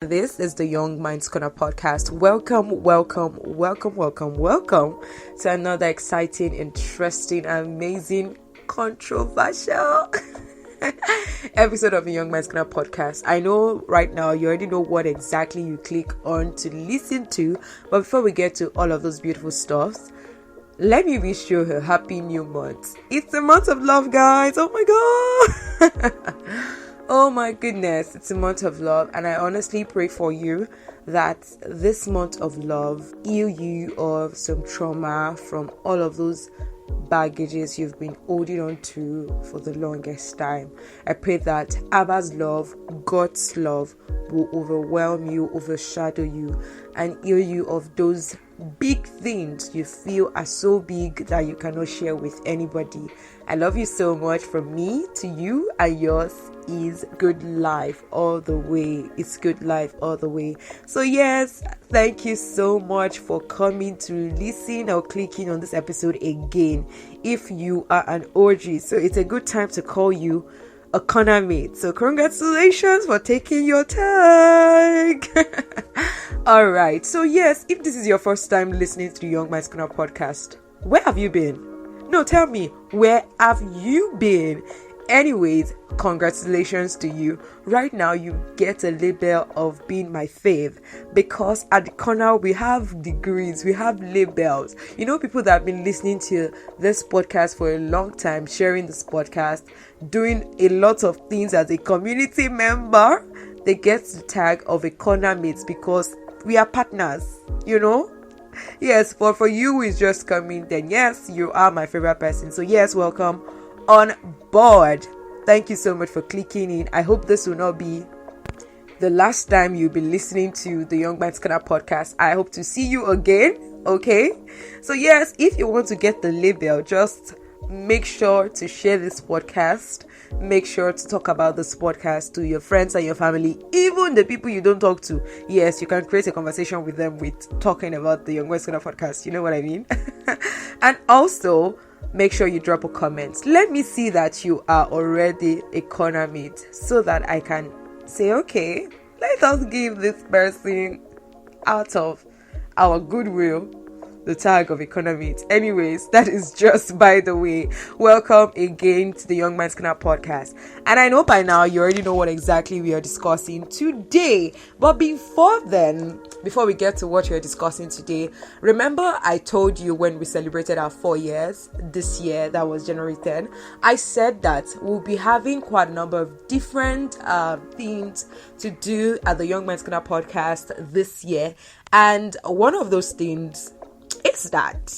This is the Young Minds Corner podcast. Welcome to another exciting, interesting, amazing, controversial episode of the Young Minds Corner podcast. I know right now you already know what exactly you click on to listen to, but before we get to all of those beautiful stuffs, let me wish you a happy new month. It's the month of love, guys. Oh my god. Oh my goodness, it's a month of love, and I honestly pray for you that this month of love heal you of some trauma from all of those baggages you've been holding on to for the longest time. I pray that Abba's love, God's love, will overwhelm you, overshadow you, and heal you of those big things you feel are so big that you cannot share with anybody. I love you so much. From me to you, and yours is good life all the way. It's good life all the way. So yes, thank you so much for coming to listen or clicking on this episode again. If you are an OG, so it's a good time to call you a corner mate. So congratulations for taking your tag. All right. So yes, if this is your first time listening to the Young Minds Corner podcast, where have you been? No, tell me, where have you been? Anyways, congratulations to you. Right now, you get a label of being my fave, because at the corner, we have degrees, we have labels. You know, people that have been listening to this podcast for a long time, sharing this podcast, doing a lot of things as a community member, they get the tag of a corner mate because we are partners, you know? Yes, but for you who is just coming, then yes, you are my favorite person. So yes, welcome on board. Thank you so much for clicking in. I hope this will not be the last time you'll be listening to the Young Minds Corner podcast. I hope to see you again. Okay, so yes, if you want to get the label, just make sure to share this podcast. Make sure to talk about this podcast to your friends and your family, even the people you don't talk to. Yes, you can create a conversation with them with talking about the Young Minds Corner podcast. You know what I mean? And also, make sure you drop a comment. Let me see that you are already a corner mate, so that I can say, okay, let us give this person, out of our goodwill, the tag of economy. Anyways, that is just by the way. Welcome again to the Young Minds Corner podcast. And I know by now you already know what exactly we are discussing today. But before we get to what we're discussing today, remember I told you when we celebrated our 4 years this year, that was January 10, I said that we'll be having quite a number of different things to do at the Young Minds Corner podcast this year. And one of those things is that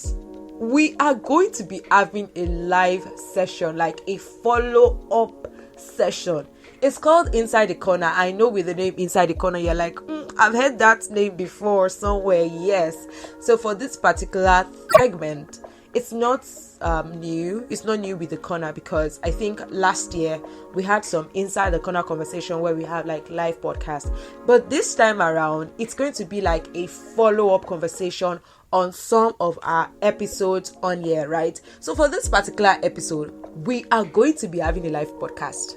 we are going to be having a live session, like a follow-up session. It's called Inside the Corner. I know with the name Inside the Corner, you're like, I've heard that name before somewhere. Yes. So for this particular segment, it's not new. It's not new with the corner, because I think last year we had some Inside the Corner conversation where we had like live podcast. But this time around, it's going to be like a follow-up conversation on some of our episodes on here, right? So for this particular episode, we are going to be having a live podcast.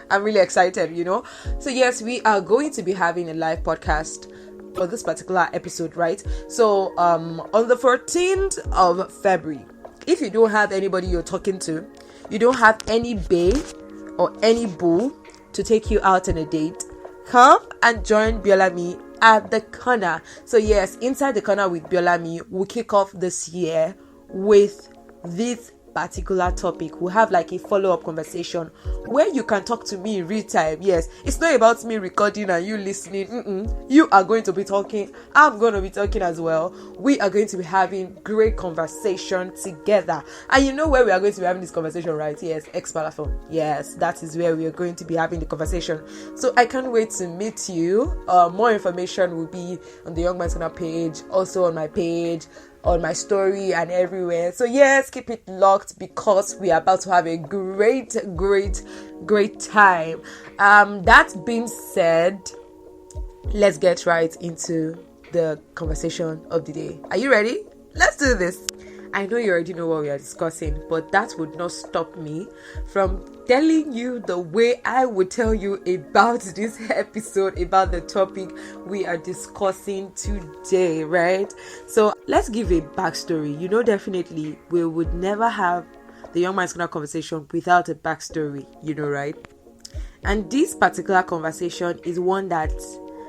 I'm really excited, you know? So yes, we are going to be having a live podcast for this particular episode, right? So on the 14th of February, if you don't have anybody you're talking to, you don't have any bae or any boo to take you out on a date, come and join Biolami at the corner. So yes, Inside the Corner with Biolami will kick off this year with this particular topic. We'll have like a follow-up conversation where you can talk to me in real time. Yes, it's not about me recording and you listening. You are going to be talking, I'm going to be talking as well. We are going to be having great conversation together. And you know where we are going to be having this conversation, right? Yes, X platform. Yes, that is where we are going to be having the conversation. So I can't wait to meet you. More information will be on the Young Minds Corner page, also on my page, on my story, and everywhere. So yes, keep it locked, because we are about to have a great time. That being said, let's get right into the conversation of the day. Are you ready? Let's do this. I know you already know what we are discussing, but that would not stop me from telling you the way I would tell you about this episode, about the topic we are discussing today, right? So let's give a backstory. Definitely we would never have the Young Minds Corner conversation without a backstory, right? And this particular conversation is one that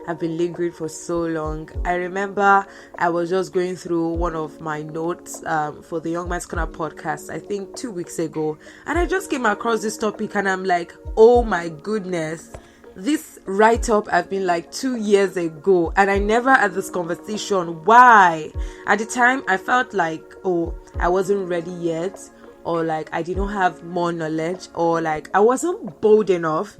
I've been lingering for so long. I remember I was just going through one of my notes for the Young Minds Corner podcast, I think 2 weeks ago, and I just came across this topic and I'm like, oh my goodness, this write-up have been like 2 years ago and I never had this conversation. Why? At the time I felt like, I wasn't ready yet, or like I did not have more knowledge, or like I wasn't bold enough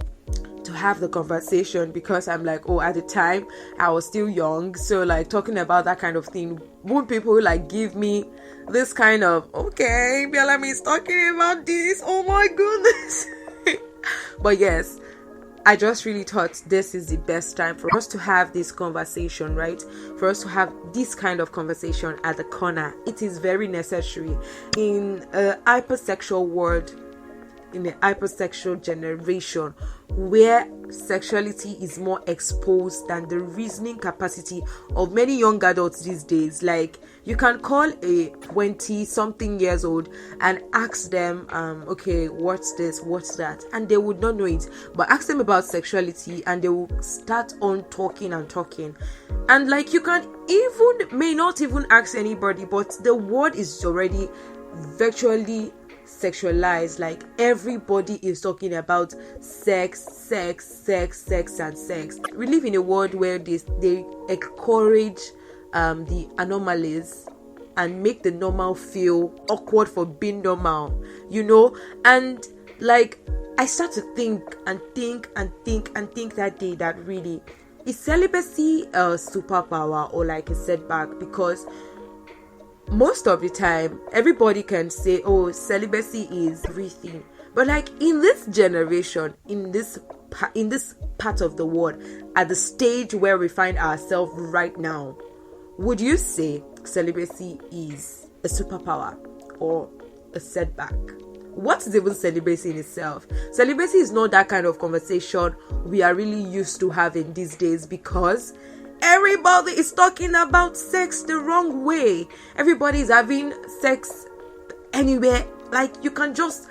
to have the conversation, because I'm like, at the time I was still young, so like talking about that kind of thing, would people like give me this kind of, okay, Bellamy is talking about this, oh my goodness. But yes, I just really thought this is the best time for us to have this conversation, right? For us to have this kind of conversation at the corner. It is very necessary in a hypersexual world, in a hypersexual generation, where sexuality is more exposed than the reasoning capacity of many young adults these days. Like, you can call a 20-something years old and ask them, okay, what's this, what's that, and they would not know it. But ask them about sexuality and they will start on talking, and like, you may not even ask anybody, but the word is already virtually sexualized. Like, everybody is talking about sex. We live in a world where they encourage the anomalies and make the normal feel awkward for being normal, and like, I start to think that day that really, is celibacy a superpower or like a setback? Because most of the time everybody can say, celibacy is everything, but like, in this generation, in this part of the world, at the stage where we find ourselves right now, would you say celibacy is a superpower or a setback? What is even celibacy in itself? Celibacy is not that kind of conversation we are really used to having these days, because everybody is talking about sex the wrong way. Everybody is having sex anywhere. Like, you can just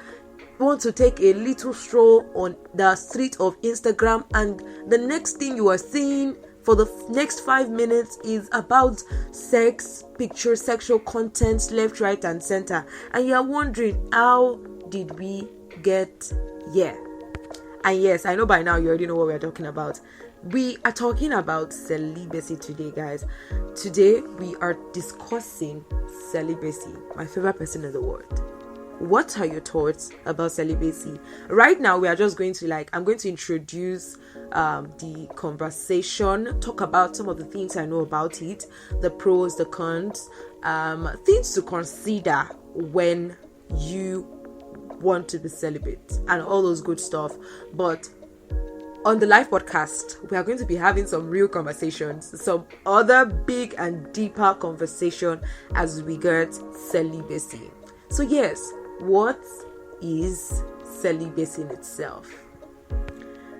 want to take a little stroll on the street of Instagram, and the next thing you are seeing for the next 5 minutes is about sex, pictures, sexual content, left, right, and center. And you are wondering, how did we get here? And yes, I know by now you already know what we're talking about. We are talking about celibacy today, guys. Today we are discussing celibacy, my favorite person in the world. What are your thoughts about celibacy? Right now we are just going to I'm going to introduce the conversation, talk about some of the things I know about it, the pros, the cons, things to consider when you want to be celibate, and all those good stuff. But on the live podcast, we are going to be having some real conversations, some other big and deeper conversation as we get celibacy. So yes, what is celibacy in itself?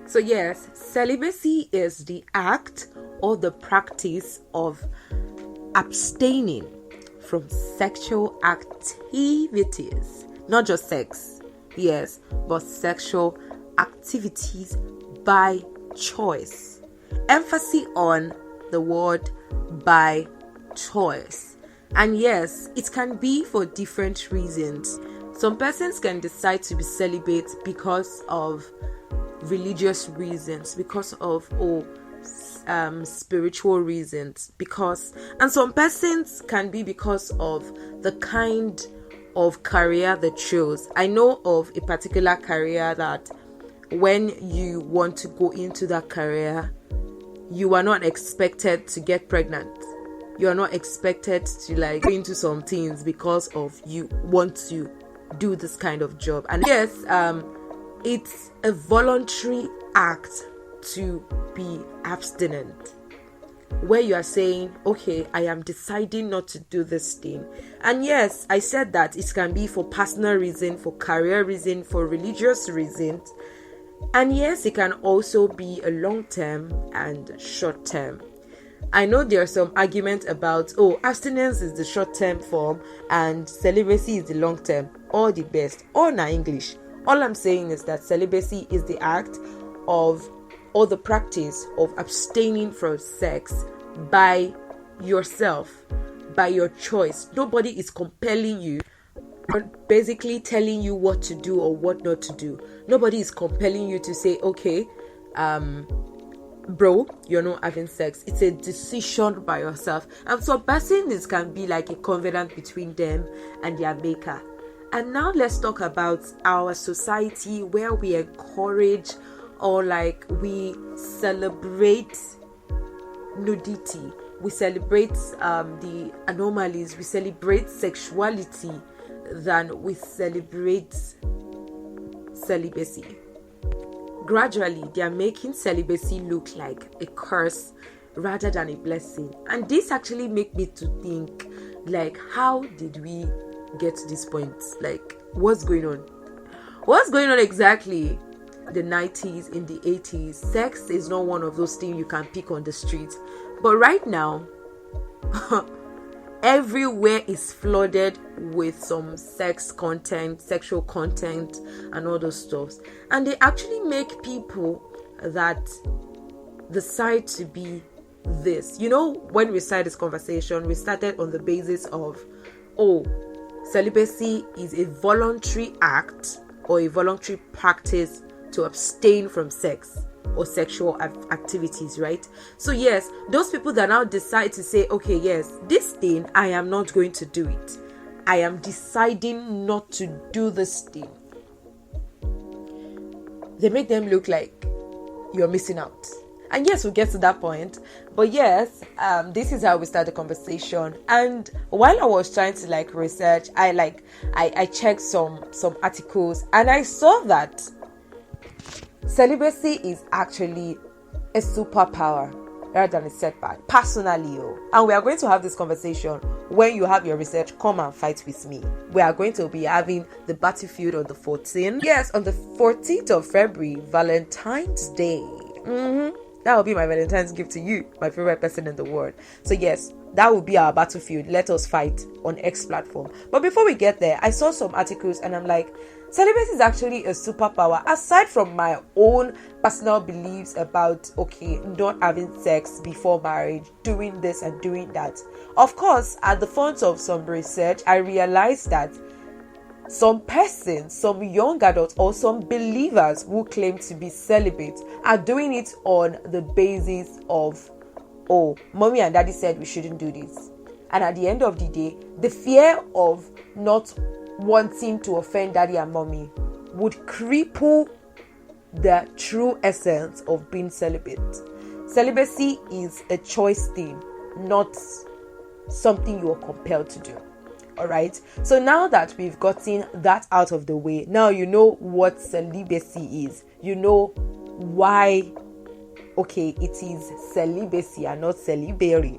So yes, celibacy is the act or the practice of abstaining from sexual activities, not just sex, yes, but sexual activities by choice. Emphasis on the word by choice. And yes, it can be for different reasons. Some persons can decide to be celibate because of religious reasons, because of spiritual reasons, and some persons can be because of the kind of career they chose. I know of a particular career that when you want to go into that career, you are not expected to get pregnant. You are not expected to go into some things because of you want to do this kind of job. And yes, it's a voluntary act to be abstinent. where you are saying, okay, I am deciding not to do this thing. And yes, I said that it can be for personal reason, for career reason, for religious reasons. And yes, it can also be a long term and short term. I know there are some arguments about, abstinence is the short term form and celibacy is the long term. All the best. All na English. All I'm saying is that celibacy is the act of, or the practice of abstaining from sex by yourself, by your choice. Nobody is compelling you, or basically telling you what to do or what not to do. Nobody is compelling you to say, okay, bro, you're not having sex. It's a decision by yourself. And so this can be like a covenant between them and their maker. And now let's talk about our society, where we encourage or like we celebrate nudity, we celebrate the anomalies, we celebrate sexuality than we celebrate celibacy. Gradually, they are making celibacy look like a curse rather than a blessing. And this actually make me to think, like, how did we get to this point? Like, what's going on? What's going on exactly? The 90s, in the 80s, sex is not one of those things you can pick on the street. But right now, everywhere is flooded with some sex content, sexual content, and all those stuffs. And they actually make people that decide to be this. You know, when we started this conversation, we started on the basis of, celibacy is a voluntary act or a voluntary practice to abstain from sex or sexual activities, right? So yes, those people that now decide to say, okay, yes, this thing, I am not going to do it. I am deciding not to do this thing. They make them look like you're missing out. And yes, we'll get to that point. But yes, this is how we start the conversation. And while I was trying to like research, I checked some articles, and I saw that celibacy is actually a superpower rather than a setback, personally. And we are going to have this conversation. When you have your research, come and fight with me. We are going to be having the battlefield on the 14th. Yes, on the 14th of February, Valentine's Day. That will be my Valentine's gift to you, my favorite person in the world. So yes, that will be our battlefield. Let us fight on X platform. But before we get there, I saw some articles and I'm like, celibacy is actually a superpower. Aside from my own personal beliefs about, not having sex before marriage, doing this and doing that. Of course, at the front of some research, I realized that some persons, some young adults or some believers who claim to be celibate are doing it on the basis of, mommy and daddy said we shouldn't do this. And at the end of the day, the fear of not wanting to offend daddy and mommy would cripple the true essence of being celibate. Celibacy is a choice thing, not something you are compelled to do. Alright, so now that we've gotten that out of the way, now you know what celibacy is. You know why, it is celibacy and not celibary.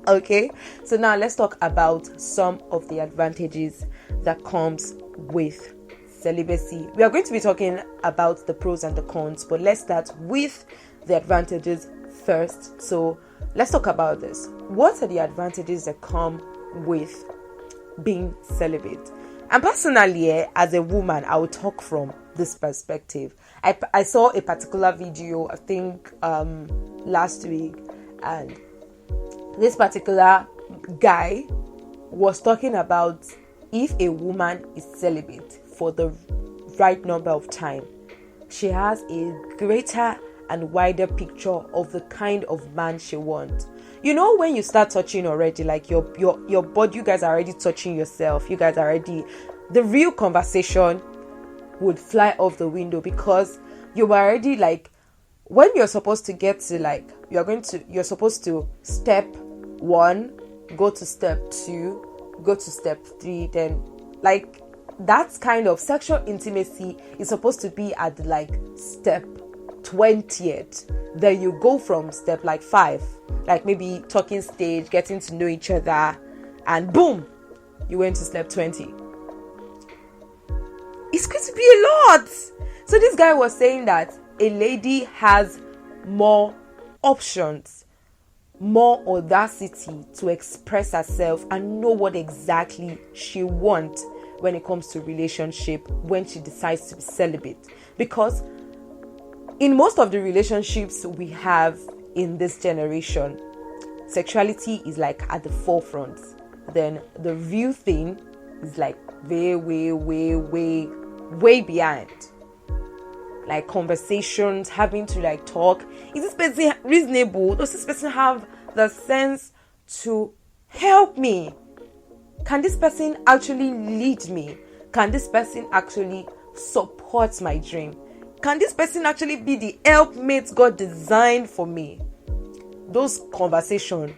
Okay, so now let's talk about some of the advantages that comes with celibacy. We are going to be talking about the pros and the cons, but let's start with the advantages first. So let's talk about this. What are the advantages that come with being celibate? And personally, as a woman, I will talk from this perspective. I saw a particular video, I think last week, and this particular guy was talking about if a woman is celibate for the right number of time, she has a greater and wider picture of the kind of man she wants. You know, when you start touching already, like your body, you guys are already touching yourself. You guys are already, the real conversation would fly off the window, because you were already like, when you're supposed to get to like, you're supposed to step 1, go to step 2, go to step 3, then like that kind of sexual intimacy is supposed to be at like step 20th, then you go from step like 5, like maybe talking stage, getting to know each other, and boom, you went to step 20. It's going to be a lot. So this guy was saying that a lady has more options, more audacity to express herself and know what exactly she wants when it comes to relationship when she decides to be celibate. Because in most of the relationships we have in this generation, sexuality is like at the forefront. Then the real thing is like way behind. Like conversations, having to like talk. Is this person reasonable? Does this person have the sense to help me? Can this person actually lead me? Can this person actually support my dream? Can this person actually be the helpmate God designed for me? Those conversations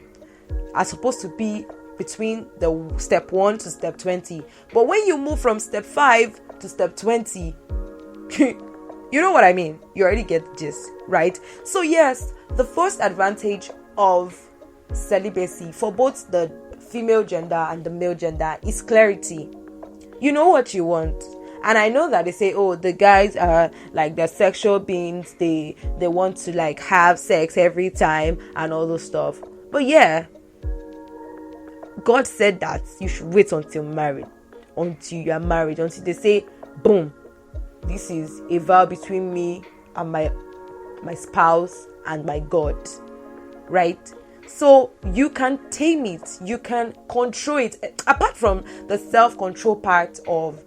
are supposed to be between the step 1 to step 20. But when you move from step 5 to step 20, you know what I mean? You already get the gist, right? So yes, the first advantage of celibacy for both the female gender and the male gender is clarity. You know what you want. And I know that they say, oh, the guys are like they're sexual beings. They want to like have sex every time and all those stuff. But yeah, God said that you should wait until you are married, until they say, boom, this is a vow between me and my spouse and my God, right? So you can tame it, you can control it. Apart from the self-control part of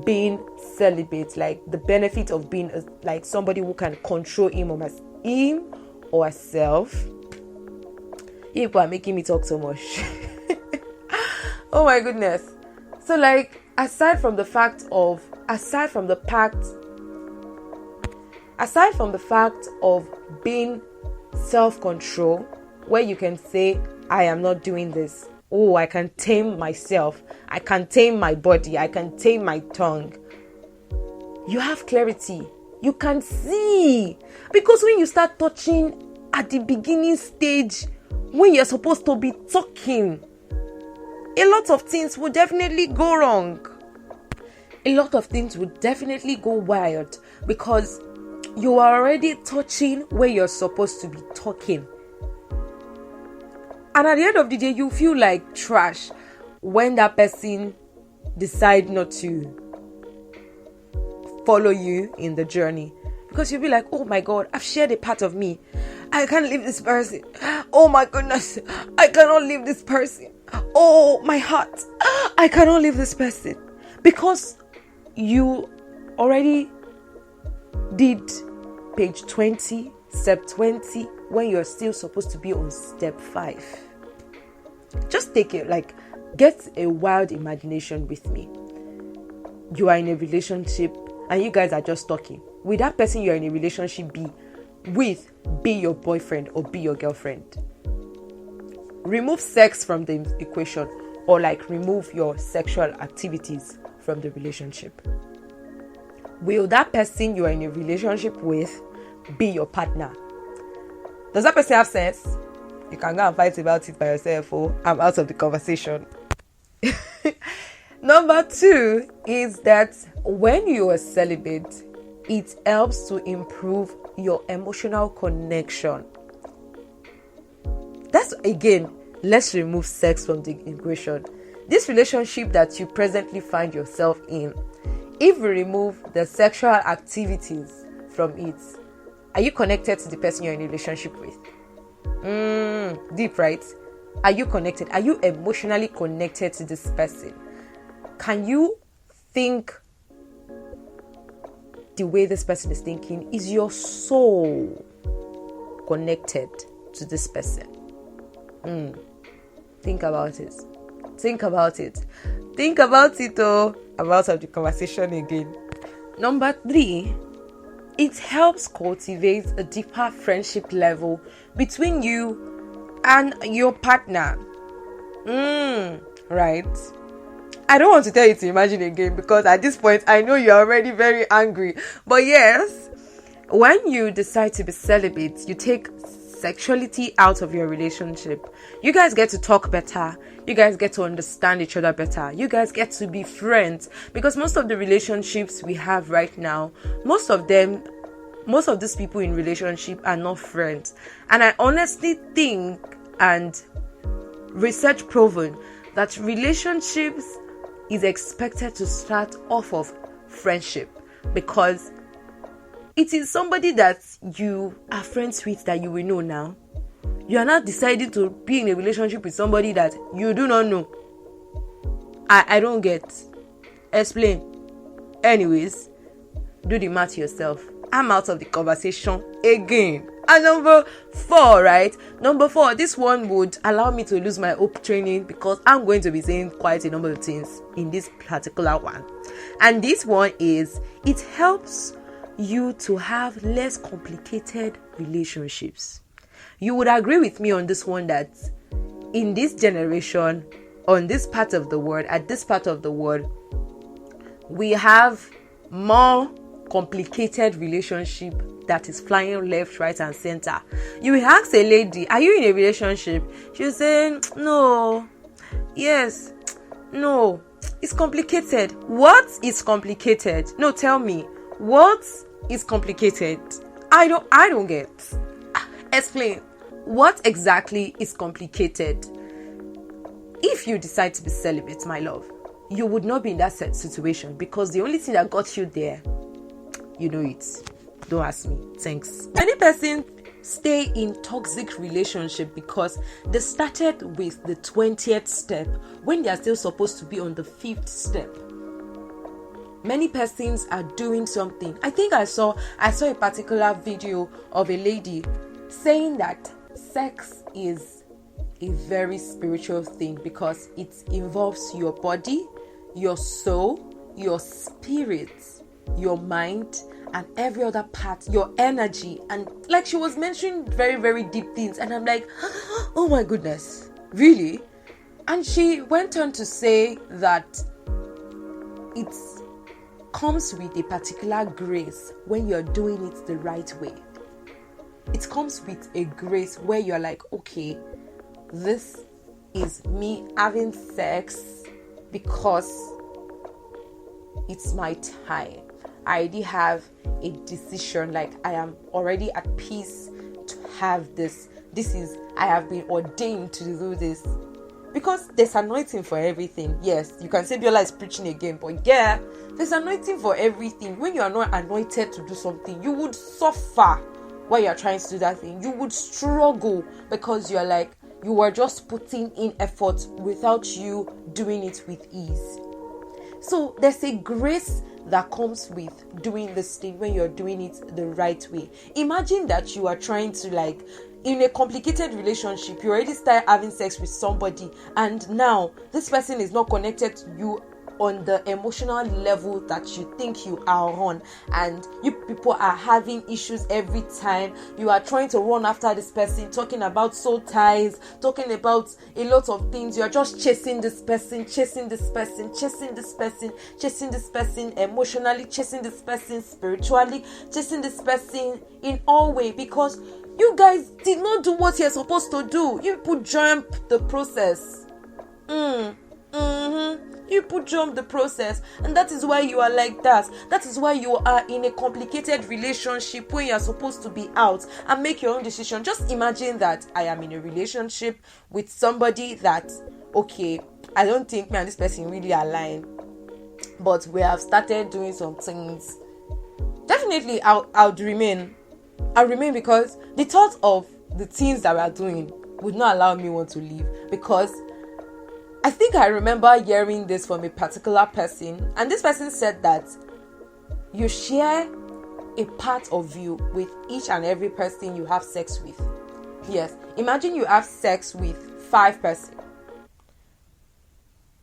being celibate, like the benefit of being like somebody who can control him or herself. People are making me talk so much. Oh my goodness. So like aside from the fact of being self-control, where you can say, I am not doing this. Oh, I can tame myself. I can tame my body. I can tame my tongue. You have clarity. You can see. Because when you start touching at the beginning stage, when you're supposed to be talking, a lot of things will definitely go wrong. A lot of things will definitely go wild because you are already touching where you're supposed to be talking. And at the end of the day, you feel like trash when that person decides not to follow you in the journey. Because you'll be like, oh my God, I've shared a part of me. I can't leave this person. Oh my goodness, I cannot leave this person. Oh, my heart, I cannot leave this person. Because you already did page 20, step 20, when you're still supposed to be on step 5. Just take it, like, get a wild imagination with me. You are in a relationship and you guys are just talking. Will that person you're in a relationship be your boyfriend or be your girlfriend? Remove sex from the equation, or like remove your sexual activities from the relationship. Will that person you are in a relationship with be your partner? Does that person have sense? You can go and fight about it by yourself. Oh, I'm out of the conversation. Number 2 is that when you are celibate, it helps to improve your emotional connection. That's, again, let's remove sex from the equation. This relationship that you presently find yourself in, if we remove the sexual activities from it, are you connected to the person you're in a relationship with? Deep, right? Are you connected? Are you emotionally connected to this person? Can you think the way this person is thinking? Is your soul connected to this person? Think about it. Think about it. Think about it, oh. I'm out of the conversation again. Number 3, it helps cultivate a deeper friendship level between you and your partner. Right? I don't want to tell you to imagine again because at this point I know you're already very angry. But yes, When you decide to be celibate, you take sexuality out of your relationship. You guys get to talk better. You guys get to understand each other better. You guys get to be friends. Because most of the relationships we have right now, most of these people in relationship are not friends. And I honestly think, and research proven, that relationships is expected to start off of friendship, because it is somebody that you are friends with that you will know now. You are not deciding to be in a relationship with somebody that you do not know. I don't get. Explain. Anyways, do the math yourself. I'm out of the conversation again. And number 4, right? Number 4, this one would allow me to lose my hope training, because I'm going to be saying quite a number of things in this particular one. And this one is, it helps you to have less complicated relationships. You would agree with me on this one that in this generation, on this part of the world, at this part of the world, we have more complicated relationship that is flying left, right, and center. You will ask a lady, are you in a relationship? She'll say, no, yes, no, it's complicated. What is complicated? No, tell me, what is complicated? I don't get. Explain. What exactly is complicated? If you decide to be celibate, my love, you would not be in that situation, because the only thing that got you there, you know it. Don't ask me. Thanks. Many persons stay in toxic relationship because they started with the 20th step when they are still supposed to be on the 5th step. Many persons are doing something. I think I saw a particular video of a lady saying that sex is a very spiritual thing, because it involves your body, your soul, your spirit, your mind, and every other part, your energy. And like, she was mentioning very, very deep things, and I'm like, oh my goodness, really? And she went on to say that it comes with a particular grace when you're doing it the right way. It comes with a grace where you're like, okay, this is me having sex because it's my time. I already have a decision, like I am already at peace to have this. I have been ordained to do this. Because there's anointing for everything. Yes, you can say Biola is preaching again, but yeah, there's anointing for everything. When you are not anointed to do something, you would suffer while you are trying to do that thing. You would struggle because you are like, you are just putting in effort without you doing it with ease. So there's a grace that comes with doing this thing when you're doing it the right way. Imagine that you are trying to, like, in a complicated relationship, you already start having sex with somebody, and now this person is not connected to you on the emotional level that you think you are on, and you people are having issues every time. You are trying to run after this person, talking about soul ties, talking about a lot of things. You are just chasing this person emotionally, chasing this person spiritually, chasing this person in all way, because you guys did not do what you're supposed to do. You people jump the process. You people jump the process, and that is why you are like that. That is why you are in a complicated relationship when you are supposed to be out and make your own decision. Just imagine that I am in a relationship with somebody that, okay, I don't think me and this person really align, but we have started doing some things. Definitely, I'll remain because the thought of the things that we are doing would not allow me want to leave, because I think I remember hearing this from a particular person, and this person said that you share a part of you with each and every person you have sex with. Yes, imagine you have sex with 5 persons.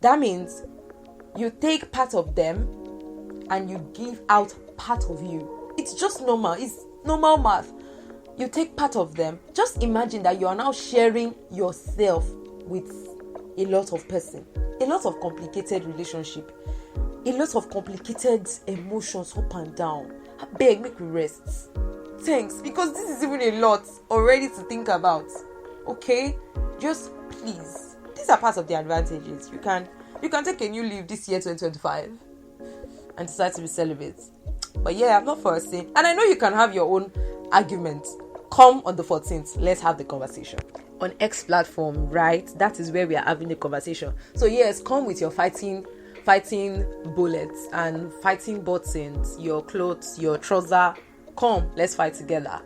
That means you take part of them and you give out part of you. It's just normal. It's normal math. You take part of them. Just imagine that you are now sharing yourself with a lot of person, a lot of complicated relationship, a lot of complicated emotions up and down. Beg, make we rest. Thanks, because this is even a lot already to think about. Okay? Just please. These are part of the advantages. You can take a new leave this year, 2025, and decide to be celibate. But yeah, I'm not forcing. And I know you can have your own argument. Come on the 14th. Let's have the conversation. On X platform, right? That is where we are having the conversation. So yes, come with your fighting bullets and fighting buttons, your clothes, your trouser. Come, let's fight together.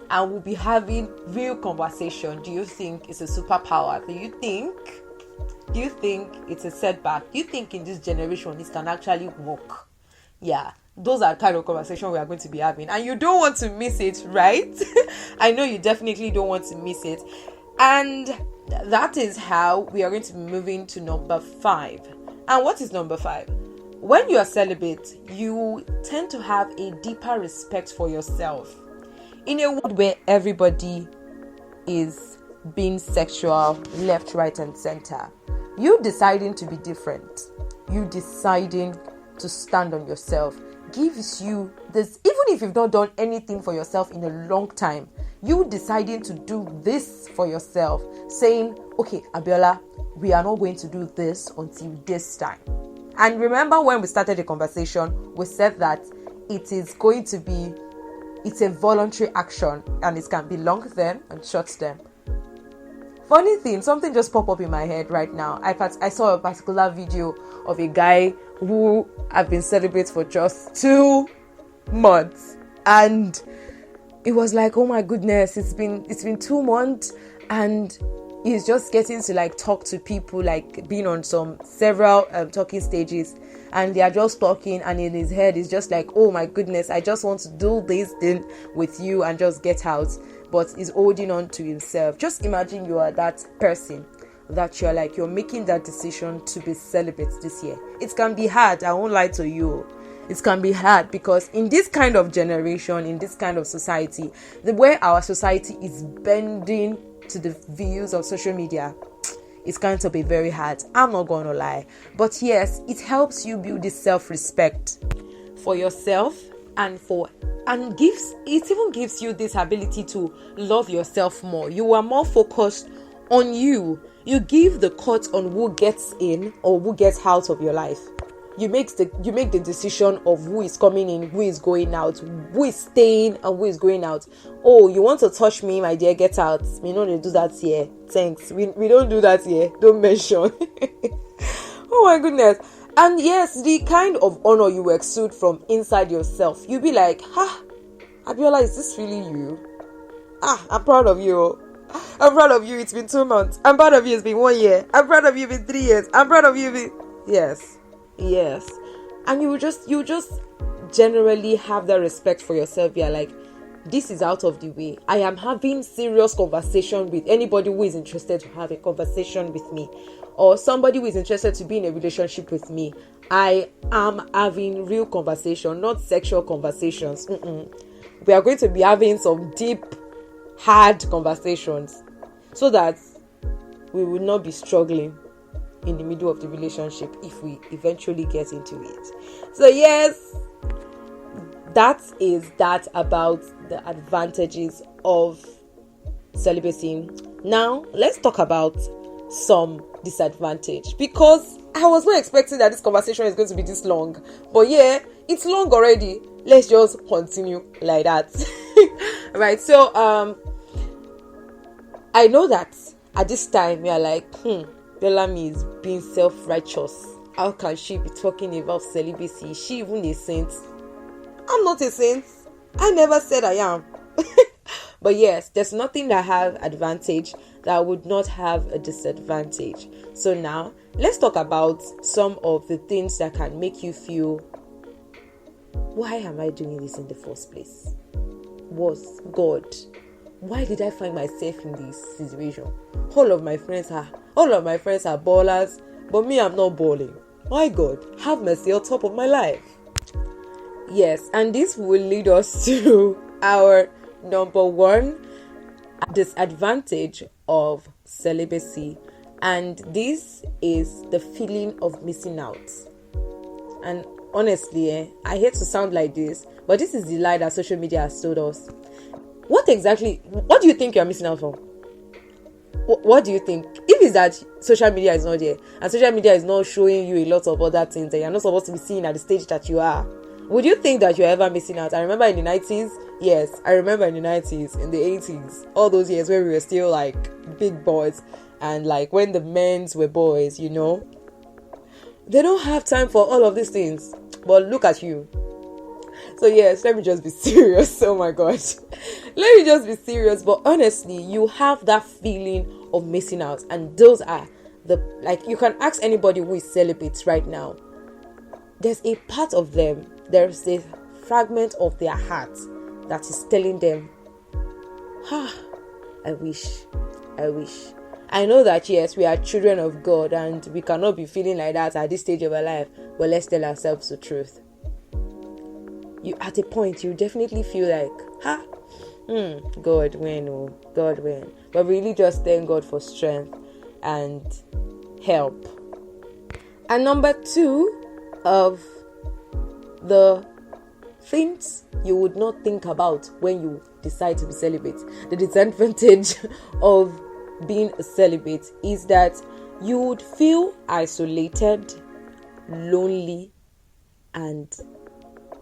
And we'll be having real conversation. Do you think it's a superpower? Do you think it's a setback? Do you think in this generation it can actually work? Yeah, those are kind of conversation we are going to be having. And you don't want to miss it, right? I know you definitely don't want to miss it. And that is how we are going to be moving to number 5. And what is number 5? When you are celibate, you tend to have a deeper respect for yourself. In a world where everybody is being sexual, left, right, and center, you deciding to be different, you deciding to stand on yourself, gives you this, even if you've not done anything for yourself in a long time, you deciding to do this for yourself, saying, okay, Abiola, we are not going to do this until this time. And remember when we started the conversation, we said that it's a voluntary action, and it can be long term and short term. Funny thing, something just popped up in my head right now. I saw a particular video of a guy who had been celibate for just 2 months, and it was like, oh my goodness, it's been 2 months, and he's just getting to like talk to people, like being on several talking stages, and they are just talking, and in his head is just like, oh my goodness, I just want to do this thing with you and just get out. But he's holding on to himself. Just imagine you are that person that you're making that decision to be celibate this year. It can be hard, I won't lie to you. It can be hard because in this kind of generation, in this kind of society, the way our society is bending to the views of social media, it's going to be very hard. I'm not going to lie. But yes, it helps you build this self-respect for yourself and it even gives you this ability to love yourself more. You are more focused on you. You give the cut on who gets in or who gets out of your life. You make the decision of who is coming in, who is going out, who is staying and who is going out. Oh, you want to touch me, my dear, get out. We don't do that here. Thanks. We don't do that here. Don't mention. Oh my goodness. And yes, the kind of honor you exude from inside yourself, you'll be like, Abiola, is this really you? I'm proud of you. I'm proud of you. It's been 2 months. I'm proud of you. It's been 1 year. I'm proud of you. It's been 3 years. I'm proud of you. Yes. And you just generally have that respect for yourself. You're like, this is out of the way. I am having serious conversation with anybody who is interested to have a conversation with me, or somebody who is interested to be in a relationship with me. I am having real conversation, not sexual conversations. We are going to be having some deep, hard conversations so that we will not be struggling in the middle of the relationship if we eventually get into it. So yes, that is that about the advantages of celibacy. Now let's talk about some disadvantage, because I was not expecting that this conversation is going to be this long, but yeah, it's long already. Let's just continue like that. Right, so I know that at this time we are like, Bellamy is being self-righteous. How can she be talking about celibacy? Is she even a saint? I'm not a saint. I never said I am. But yes, there's nothing that have advantage that would not have a disadvantage. So now, let's talk about some of the things that can make you feel, why am I doing this in the first place? Was God? Why did I find myself in this situation? All of my friends are ballers, but me, I'm not balling. My God, have mercy on top of my life. Yes, and this will lead us to our number 1 disadvantage of celibacy, and this is the feeling of missing out. And honestly, I hate to sound like this, but this is the lie that social media has told us. What do you think you're missing out on? What do you think? If it's that social media is not there, and social media is not showing you a lot of other things that you're not supposed to be seeing at the stage that you are, would you think that you're ever missing out? I remember in the 90s, yes, I remember in the 90s, in the 80s, all those years where we were still like big boys, and like when the men's were boys, they don't have time for all of these things. But look at you. So yes, let me just be serious. Oh my God. Let me just be serious. But honestly, you have that feeling of missing out. And those are you can ask anybody who is celibate right now. There's a part of them, there's a fragment of their heart that is telling them, I wish. I know that yes, we are children of God and we cannot be feeling like that at this stage of our life. But let's tell ourselves the truth. At a point, you definitely feel like, God when. But really just thank God for strength and help. And number 2 of the things you would not think about when you decide to be celibate, the disadvantage of being a celibate is that you would feel isolated, lonely, and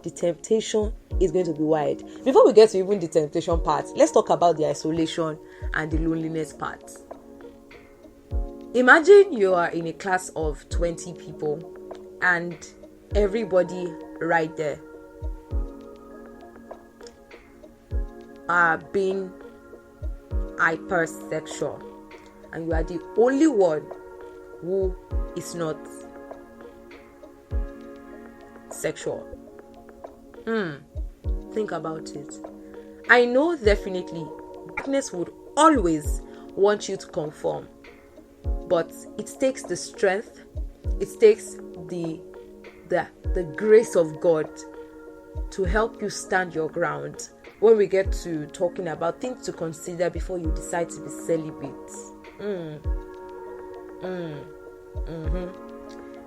the temptation is going to be wide. Before we get to even the temptation part, let's talk about the isolation and the loneliness part. Imagine you are in a class of 20 people and everybody right there are being hypersexual, and you are the only one who is not sexual. Think about it. I know definitely darkness would always want you to conform, but it takes the strength, it takes the grace of God to help you stand your ground when we get to talking about things to consider before you decide to be celibate.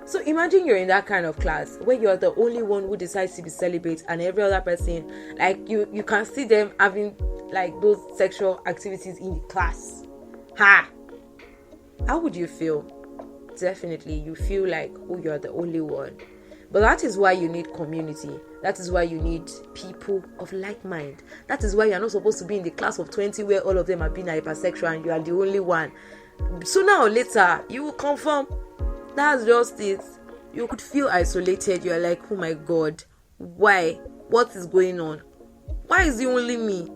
So imagine you're in that kind of class where you're the only one who decides to be celibate, and every other person, like you can see them having like those sexual activities in the class. How would you feel? Definitely you feel like, you're the only one. But that is why you need community. That is why you need people of like mind. That is why you're not supposed to be in the class of 20 where all of them are being hypersexual and you are the only one. Sooner or later, you will conform. That's just it. You could feel isolated. You're like, oh my God, why? What is going on? Why is it only me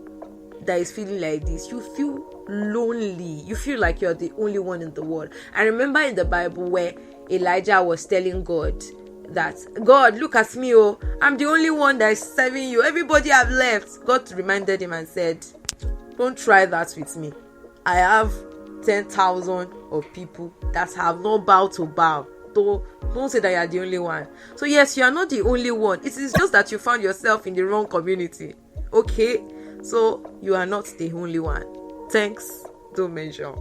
that is feeling like this? You feel lonely. You feel like you're the only one in the world. I remember in the Bible where Elijah was telling God that, God, look at me, I'm the only one that is serving you. Everybody have left. God reminded him and said, don't try that with me. I have 10,000 of people that have not bowed to bow. Don't say that you are the only one. So yes, you are not the only one. It is just that you found yourself in the wrong community. Okay, so you are not the only one. Thanks, don't mention.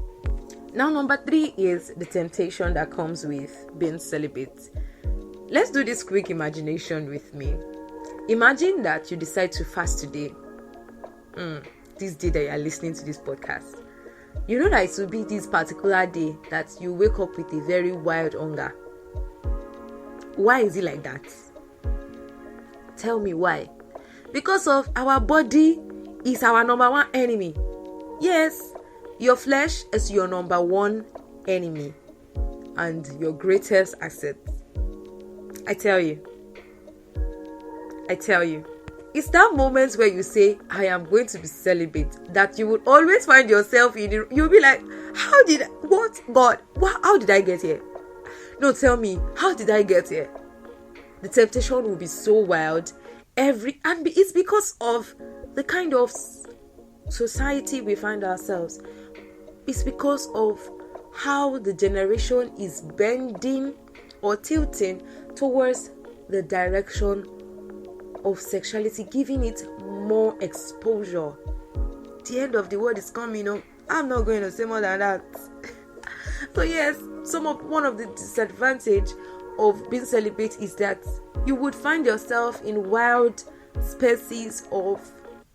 Now number 3 is the temptation that comes with being celibate. Let's do this quick imagination with me. Imagine that you decide to fast today. This day that you are listening to this podcast. You know that it will be this particular day that you wake up with a very wild hunger. Why is it like that? Tell me why. Because of our body is our number 1 enemy. Yes, your flesh is your number 1 enemy and your greatest asset. I tell you. It's that moment where you say, I am going to be celibate, that you will always find yourself you'll be like, how did I get here? No, tell me, how did I get here? The temptation will be so wild. And it's because of the kind of society we find ourselves. It's because of how the generation is bending or tilting towards the direction of sexuality, giving it more exposure. The end of the world is coming. I'm not going to say more than that. So yes, one of the disadvantage of being celibate is that you would find yourself in wild spaces of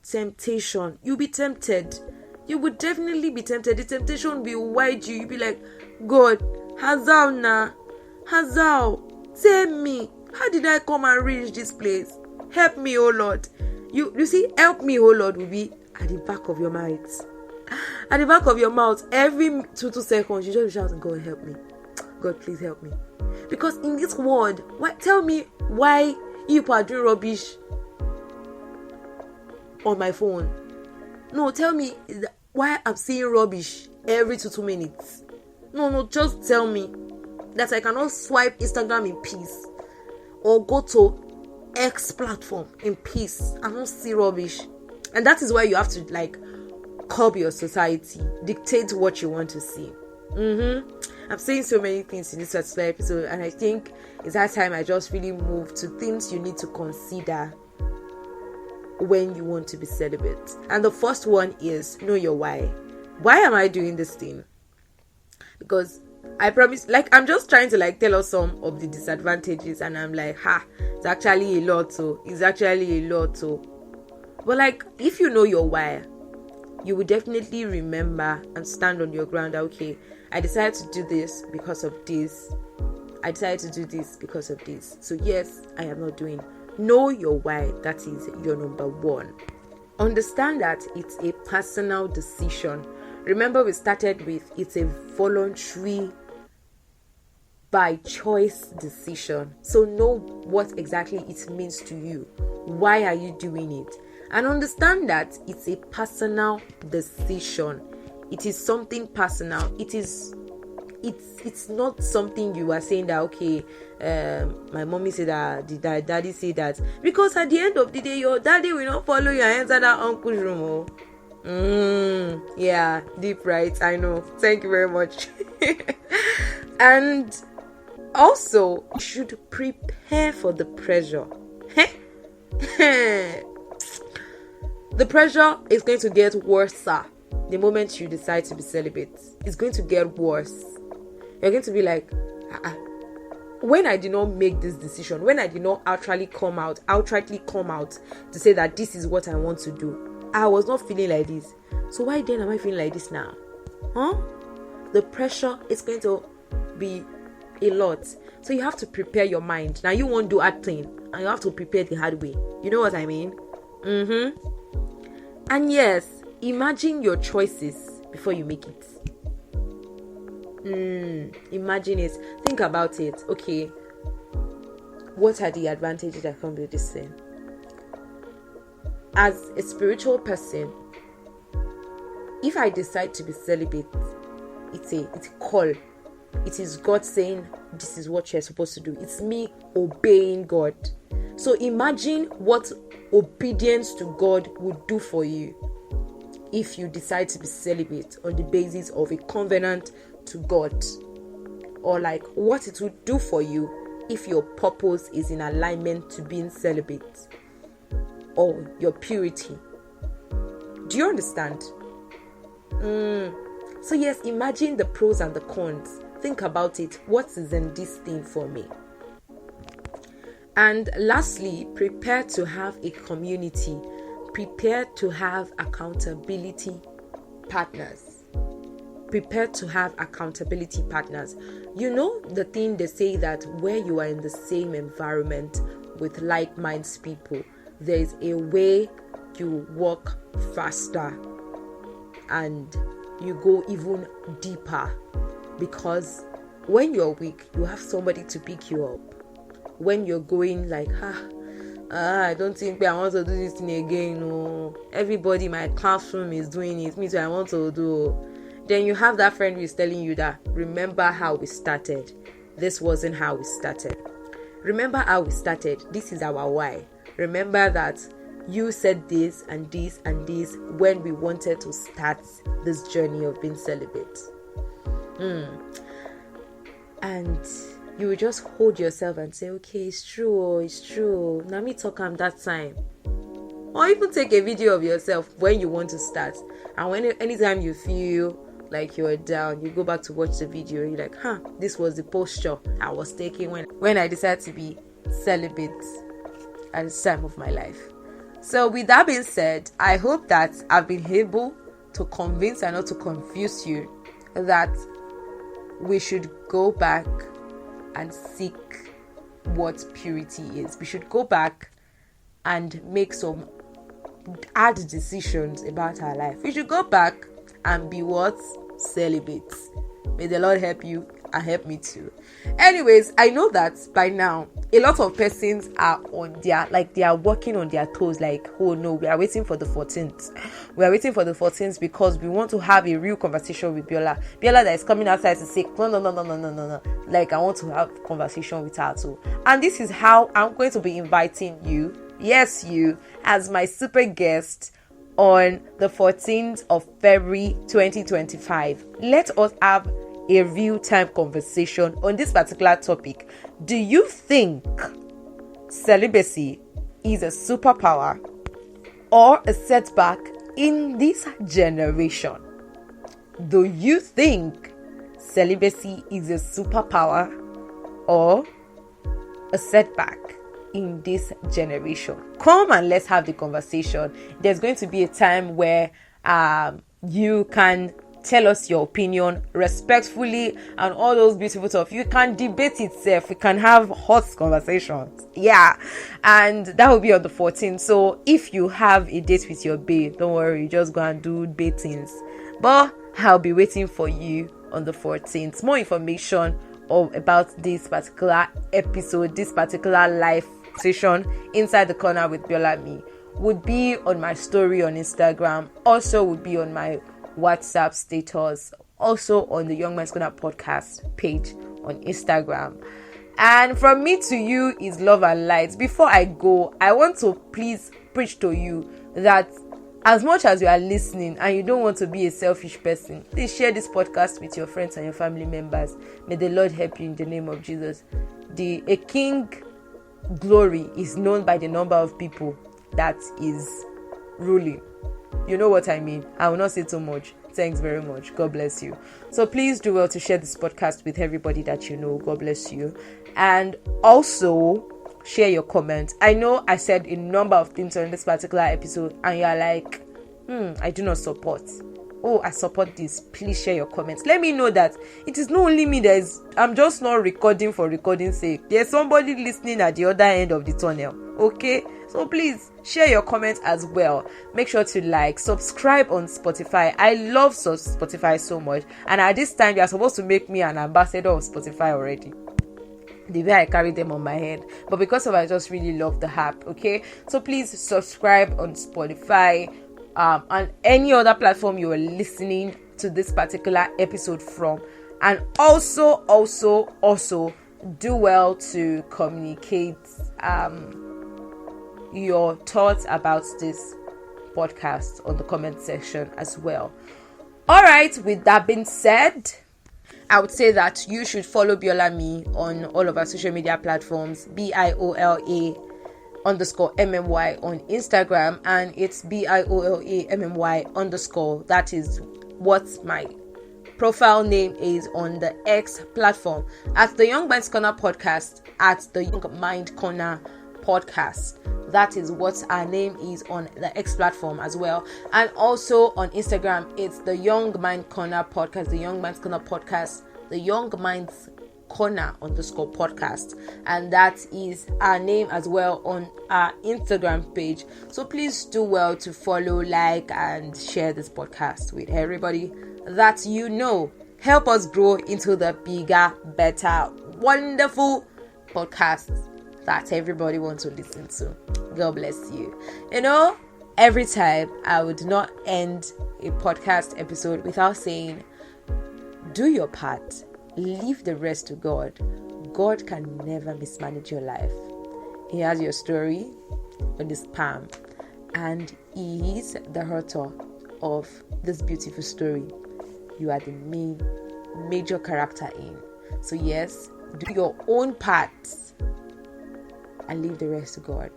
temptation. You'll be tempted. You would definitely be tempted. The temptation will be wide you. You'll be like, God, Hazal na. Hazal, tell me, how did I come and reach this place? Help me, oh Lord. You see, help me, oh Lord, will be at the back of your mouth. At the back of your mouth, every 2 seconds, you just shout, God, help me. God, please help me. Because in this world, tell me why you are doing rubbish on my phone. No, tell me why I'm seeing rubbish every 2 minutes. No, just tell me that I cannot swipe Instagram in peace or go to X platform in peace and not see rubbish. And that is why you have to curb your society, dictate what you want to see. I'm saying so many things in this particular episode, and I think it's that time I just really move to things you need to consider when you want to be celibate. And the first one is know your why. Why am I doing this thing? Because I promise, I'm just trying to tell us some of the disadvantages, and I'm like, it's actually a lot. So it's actually a lot. So, but if you know your why, you will definitely remember and stand on your ground. Okay, I decided to do this because of this. I decided to do this because of this. So yes, I am not doing. Know your why. That is your number one. Understand that it's a personal decision. Remember, we started with it's a voluntary, by choice decision. So know what exactly it means to you. Why are you doing it? And understand that it's a personal decision. It is something personal. It's not something you are saying that, okay, my mommy said that, did my daddy say that? Because at the end of the day, your daddy will not follow you and enter that uncle's room. Yeah, deep, right? I know. Thank you very much. And also, you should prepare for the pressure. The pressure is going to get worse the moment you decide to be celibate. It's going to get worse. You're going to be like, when I did not make this decision, when I did not outrightly come out to say that this is what I want to do, I was not feeling like this. So why then am I feeling like this now? The pressure is going to be a lot. So you have to prepare your mind. Now you won't do hard thing, and you have to prepare the hard way. You know what I mean? And yes, imagine your choices before you make it. Imagine it. Think about it. Okay, what are the advantages that come with this thing? As a spiritual person, if I decide to be celibate, it's a call. It is God saying this is what you're supposed to do. It's me obeying God. So imagine what obedience to God would do for you if you decide to be celibate on the basis of a covenant to God, or what it would do for you if your purpose is in alignment to being celibate or your purity. Do you understand? So yes, imagine the pros and the cons. Think about it. What is in this thing for me? And lastly, prepare to have a community. Prepare to have accountability partners. Prepare to have accountability partners. You know the thing they say that where you are in the same environment with like-minded people, there is a way you walk faster and you go even deeper. Because when you're weak, you have somebody to pick you up. When you're going I don't think I want to do this thing again. No, everybody in my classroom is doing it. Me too, I want to do. Then you have that friend who is telling you that, remember how we started. This wasn't how we started. Remember how we started. This is our why. Remember that you said this and this and this when we wanted to start this journey of being celibate. And you will just hold yourself and say, okay, it's true. Now me talk that time. Or even take a video of yourself when you want to start. And anytime you feel like you're down, you go back to watch the video, you're like, this was the posture I was taking when I decided to be celibate at this time of my life. So with that being said, I hope that I've been able to convince and not to confuse you that we should go back and seek what purity is. We should go back and make some hard decisions about our life. We should go back and be what? Celibate. May the Lord help you and help me too. Anyways, I know that by now a lot of persons are on their, like, they are working on their toes, like, oh no, we are waiting for the 14th. We are waiting for the 14th because we want to have a real conversation with Biola that is coming outside to say no, like, I want to have conversation with her too. And this is how I'm going to be inviting you, yes, you, as my super guest on the 14th of February 2025. Let us have a real-time conversation on this particular topic. Do you think celibacy is a superpower or a setback in this generation? Do you think celibacy is a superpower or a setback in this generation? Come and let's have the conversation. There's going to be a time where you can tell us your opinion respectfully and all those beautiful stuff. You can debate itself. We can have hot conversations. Yeah. And that will be on the 14th. So if you have a date with your babe, don't worry, just go and do datings. But I'll be waiting for you on the 14th. More information about this particular episode, this particular live session inside the corner with Biola Me would be on my story on Instagram. Also would be on my WhatsApp status, also on the Young Man's Corner podcast page on Instagram. And from me to you is love and light. Before I go, I want to please preach to you that as much as you are listening and you don't want to be a selfish person, please share this podcast with your friends and your family members. May the Lord help you in the name of Jesus. A king glory is known by the number of people that is ruling. You know what I mean. I will not say too much. Thanks very much. God bless you. So please do well to share this podcast with everybody that you know. God bless you. And also share your comments. I know I said a number of things on this particular episode and you're like, I do not support. Oh, I support this. Please share your comments. Let me know that it is not only me I'm just not recording for recording's sake. There's somebody listening at the other end of the tunnel. Okay? So please share your comments as well. Make sure to subscribe on Spotify. I love Spotify so much. And at this time, they are supposed to make me an ambassador of Spotify already. The way I carry them on my head. But because of I just really love the app. Okay? So please subscribe on Spotify. On any other platform you are listening to this particular episode from. And also do well to communicate your thoughts about this podcast on the comment section as well. All right, with that being said, I would say that you should follow Biola Me on all of our social media platforms, BIOLA_MMY on Instagram, and it's BIOLAMMY_. That is what my profile name is on the X platform at the Young Man's Corner podcast, at the Young Mind Corner podcast. That is what our name is on the X platform as well. And also on Instagram, it's the Young Mind Corner podcast, the Young Man's Corner podcast, the Young Minds Corner_podcast, and that is our name as well on our Instagram page. So please do well to follow, like, and share this podcast with everybody that you know. Help us grow into the bigger, better, wonderful podcast that everybody wants to listen to. God bless you. You know, every time I would not end a podcast episode without saying, do your part. Leave the rest to God. God can never mismanage your life. He has your story on his palm, and he is the author of this beautiful story. You are the major character in. So yes, do your own part and leave the rest to God.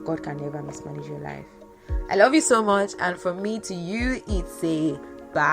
God can never mismanage your life. I love you so much, and from me to you, it's a Bye.